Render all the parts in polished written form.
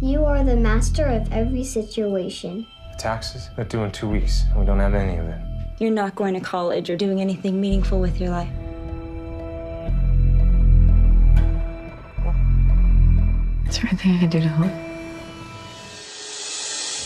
You are the master of every situation. The taxes? They're due in 2 weeks, and we don't have any of it. You're not going to college or doing anything meaningful with your life. Is there anything I can do to help?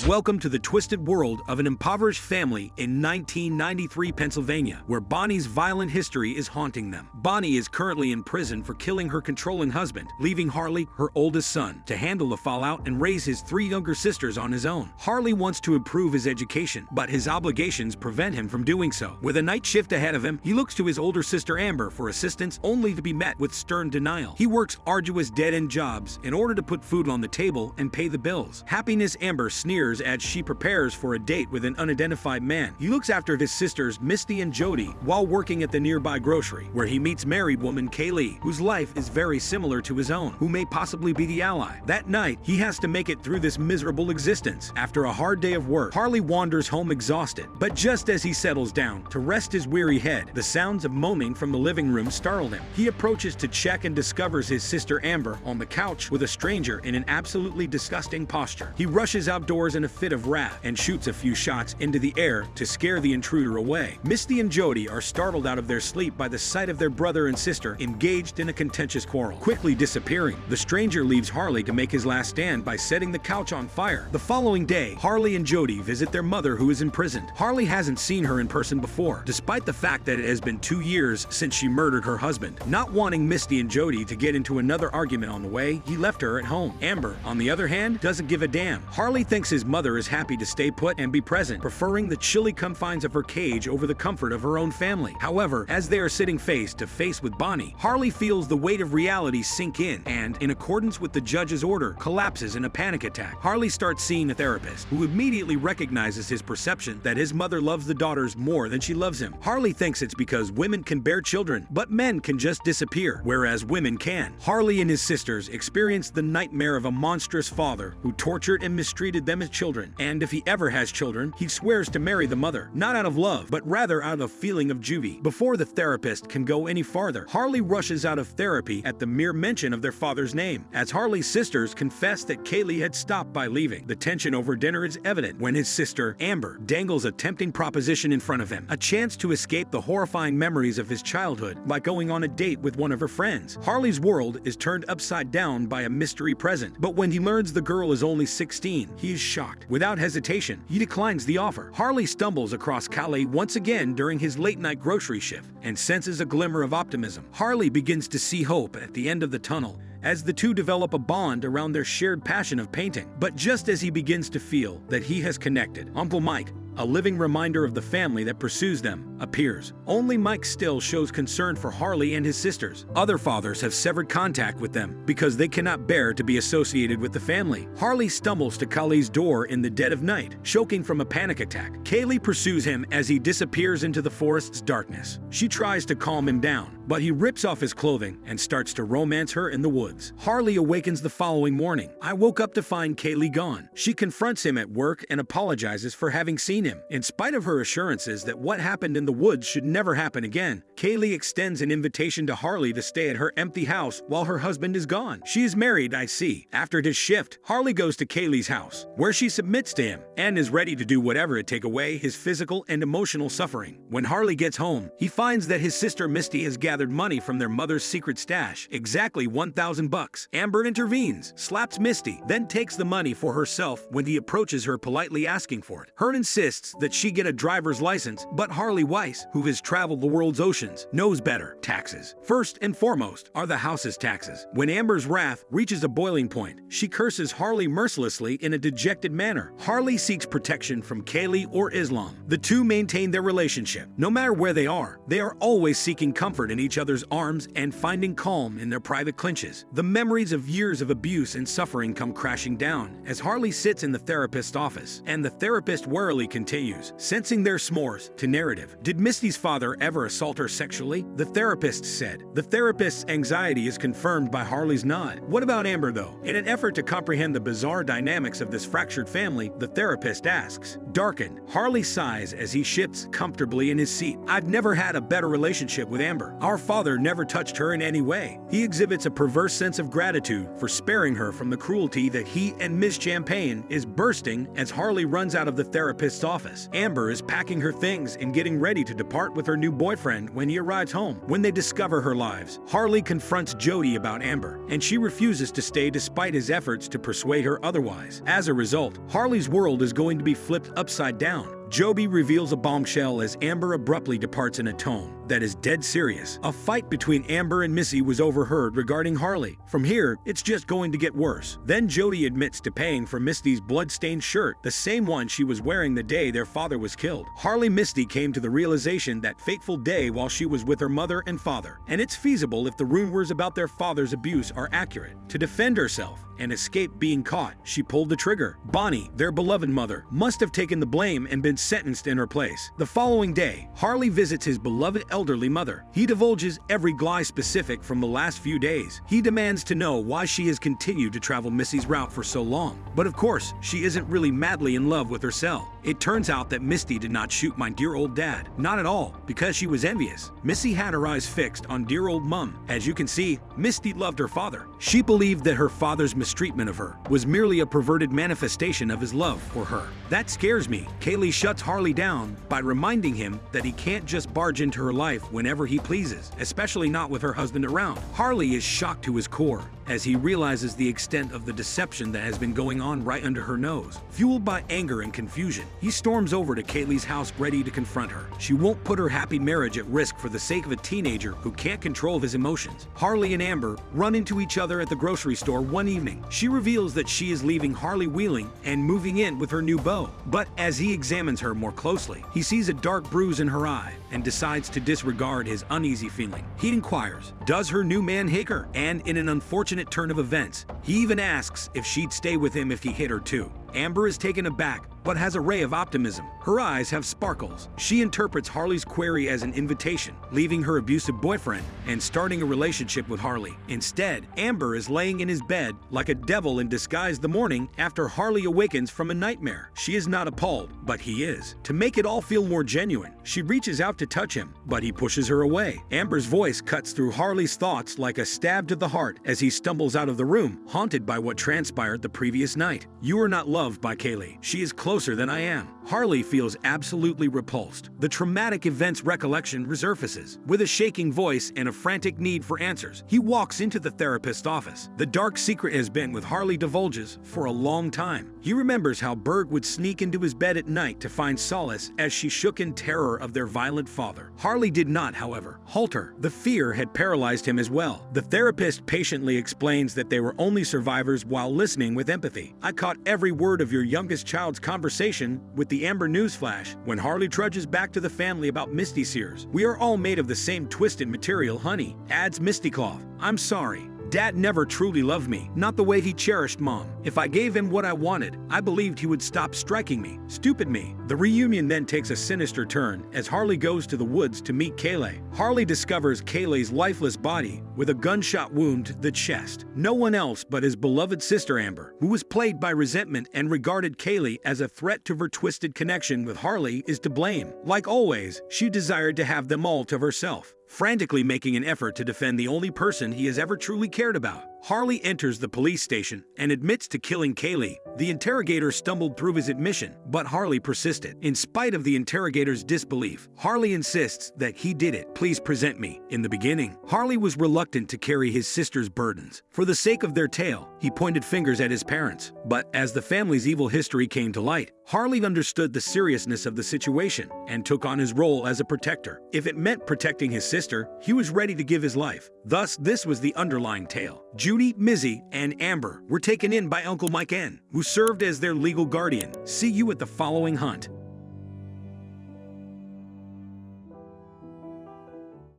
Welcome to the twisted world of an impoverished family in 1993 Pennsylvania, where Bonnie's violent history is haunting them. Bonnie is currently in prison for killing her controlling husband, leaving Harley, her oldest son, to handle the fallout and raise his 3 younger sisters on his own. Harley wants to improve his education, but his obligations prevent him from doing so. With a night shift ahead of him, he looks to his older sister Amber for assistance, only to be met with stern denial. He works arduous dead-end jobs in order to put food on the table and pay the bills. Happiness Amber sneers as she prepares for a date with an unidentified man. He looks after his sisters Misty and Jody while working at the nearby grocery, where he meets married woman Kaylee, whose life is very similar to his own, who may possibly be the ally. That night, he has to make it through this miserable existence. After a hard day of work, Harley wanders home exhausted, but just as he settles down to rest his weary head, the sounds of moaning from the living room startle him. He approaches to check and discovers his sister Amber on the couch with a stranger in an absolutely disgusting posture. He rushes outdoors in a fit of wrath and shoots a few shots into the air to scare the intruder away. Misty and Jody are startled out of their sleep by the sight of their brother and sister engaged in a contentious quarrel. Quickly disappearing, the stranger leaves Harley to make his last stand by setting the couch on fire. The following day, Harley and Jody visit their mother, who is imprisoned. Harley hasn't seen her in person before, despite the fact that it has been 2 years since she murdered her husband. Not wanting Misty and Jody to get into another argument on the way, he left her at home. Amber, on the other hand, doesn't give a damn. Harley thinks his mother is happy to stay put and be present, preferring the chilly confines of her cage over the comfort of her own family. However, as they are sitting face to face with Bonnie, Harley feels the weight of reality sink in and, in accordance with the judge's order, collapses in a panic attack. Harley starts seeing a therapist, who immediately recognizes his perception that his mother loves the daughters more than she loves him. Harley thinks it's because women can bear children, but men can just disappear, whereas women can. Harley and his sisters experience the nightmare of a monstrous father who tortured and mistreated them as children, and if he ever has children, he swears to marry the mother, not out of love, but rather out of feeling of juvie. Before the therapist can go any farther, Harley rushes out of therapy at the mere mention of their father's name, as Harley's sisters confess that Kaylee had stopped by leaving. The tension over dinner is evident when his sister, Amber, dangles a tempting proposition in front of him, a chance to escape the horrifying memories of his childhood by going on a date with one of her friends. Harley's world is turned upside down by a mystery present, but when he learns the girl is only 16, he is shocked. Without hesitation, he declines the offer. Harley stumbles across Calais once again during his late-night grocery shift and senses a glimmer of optimism. Harley begins to see hope at the end of the tunnel as the two develop a bond around their shared passion of painting. But just as he begins to feel that he has connected, Uncle Mike, a living reminder of the family that pursues them, appears. Only Mike still shows concern for Harley and his sisters. Other fathers have severed contact with them because they cannot bear to be associated with the family. Harley stumbles to Kaylee's door in the dead of night, choking from a panic attack. Kaylee pursues him as he disappears into the forest's darkness. She tries to calm him down, but he rips off his clothing and starts to romance her in the woods. Harley awakens the following morning. "I woke up to find Kaylee gone." She confronts him at work and apologizes for having seen him. In spite of her assurances that what happened in the woods should never happen again, Kaylee extends an invitation to Harley to stay at her empty house while her husband is gone. She is married, I see. After his shift, Harley goes to Kaylee's house, where she submits to him and is ready to do whatever it take away his physical and emotional suffering. When Harley gets home, he finds that his sister Misty has gathered money from their mother's secret stash, exactly $1,000. Amber intervenes, slaps Misty, then takes the money for herself when he approaches her politely asking for it. Hurt insists that she get a driver's license, but Harley Weiss, who has traveled the world's oceans, knows better. Taxes. First and foremost are the house's taxes. When Amber's wrath reaches a boiling point, she curses Harley mercilessly in a dejected manner. Harley seeks protection from Kaylee or Islam. The two maintain their relationship. No matter where they are always seeking comfort in each other's arms and finding calm in their private clinches. The memories of years of abuse and suffering come crashing down as Harley sits in the therapist's office, and the therapist warily continues, sensing their s'mores to narrative. Did Misty's father ever assault her sexually? The therapist said. The therapist's anxiety is confirmed by Harley's nod. What about Amber, though? In an effort to comprehend the bizarre dynamics of this fractured family, the therapist asks. Darkened, Harley sighs as he shifts comfortably in his seat. I've never had a better relationship with Amber. Our father never touched her in any way. He exhibits a perverse sense of gratitude for sparing her from the cruelty that he and Miss Champagne is bursting as Harley runs out of the therapist's office. Amber is packing her things and getting ready to depart with her new boyfriend when he arrives home. When they discover her lives, Harley confronts Jody about Amber, and she refuses to stay despite his efforts to persuade her otherwise. As a result, Harley's world is going to be flipped upside down. Joby reveals a bombshell as Amber abruptly departs in a tone that is dead serious. A fight between Amber and Missy was overheard regarding Harley. From here, it's just going to get worse. Then Jody admits to paying for Misty's blood-stained shirt, the same one she was wearing the day their father was killed. Harley Misty came to the realization that fateful day while she was with her mother and father, and it's feasible if the rumors about their father's abuse are accurate. To defend herself and escape being caught, she pulled the trigger. Bonnie, their beloved mother, must have taken the blame and been sentenced in her place. The following day, Harley visits his beloved elderly mother. He divulges every Gly specific from the last few days. He demands to know why she has continued to travel Missy's route for so long. But of course, she isn't really madly in love with her cell. It turns out that Misty did not shoot my dear old dad. Not at all, because she was envious. Missy had her eyes fixed on dear old mum. As you can see, Misty loved her father. She believed that her father's mistreatment of her was merely a perverted manifestation of his love for her. That scares me. Kaylee shuts Harley down by reminding him that he can't just barge into her life whenever he pleases, especially not with her husband around. Harley is shocked to his core as he realizes the extent of the deception that has been going on right under her nose. Fueled by anger and confusion, he storms over to Kaylee's house ready to confront her. She won't put her happy marriage at risk for the sake of a teenager who can't control his emotions. Harley and Amber run into each other at the grocery store one evening. She reveals that she is leaving Harley Wheeling and moving in with her new beau. But as he examines her more closely, he sees a dark bruise in her eye and decides to disregard his uneasy feeling. He inquires, does her new man hate her? And in an unfortunate turn of events, he even asks if she'd stay with him if he hit her too. Amber is taken aback, but has a ray of optimism. Her eyes have sparkles. She interprets Harley's query as an invitation, leaving her abusive boyfriend and starting a relationship with Harley. Instead, Amber is laying in his bed like a devil in disguise the morning after Harley awakens from a nightmare. She is not appalled, but he is. To make it all feel more genuine, she reaches out to touch him, but he pushes her away. Amber's voice cuts through Harley's thoughts like a stab to the heart as he stumbles out of the room, haunted by what transpired the previous night. You are not loved by Kaylee. She is closer than I am. Harley feels absolutely repulsed. The traumatic event's recollection resurfaces. With a shaking voice and a frantic need for answers, he walks into the therapist's office. The dark secret has been with Harley divulges for a long time. He remembers how Berg would sneak into his bed at night to find solace as she shook in terror of their violent father. Harley did not, however, halt her. The fear had paralyzed him as well. The therapist patiently explains that they were only survivors while listening with empathy. I caught every word of your youngest child's conversation with the Amber newsflash when Harley trudges back to the family about Misty Sears. We are all made of the same twisted material, honey, adds Misty Cloth. I'm sorry. Dad never truly loved me, not the way he cherished Mom. If I gave him what I wanted, I believed he would stop striking me. Stupid me. The reunion then takes a sinister turn as Harley goes to the woods to meet Kaylee. Harley discovers Kaylee's lifeless body with a gunshot wound to the chest. No one else but his beloved sister Amber, who was plagued by resentment and regarded Kaylee as a threat to her twisted connection with Harley, is to blame. Like always, she desired to have them all to herself, frantically making an effort to defend the only person he has ever truly cared about. Harley enters the police station and admits to killing Kaylee. The interrogator stumbled through his admission, but Harley persisted. In spite of the interrogator's disbelief, Harley insists that he did it. Please present me. In the beginning, Harley was reluctant to carry his sister's burdens. For the sake of their tale, he pointed fingers at his parents. But as the family's evil history came to light, Harley understood the seriousness of the situation and took on his role as a protector. If it meant protecting his sister, he was ready to give his life. Thus, this was the underlying tale. Judy, Mizzy, and Amber were taken in by Uncle Mike N., who served as their legal guardian. See you at the following hunt.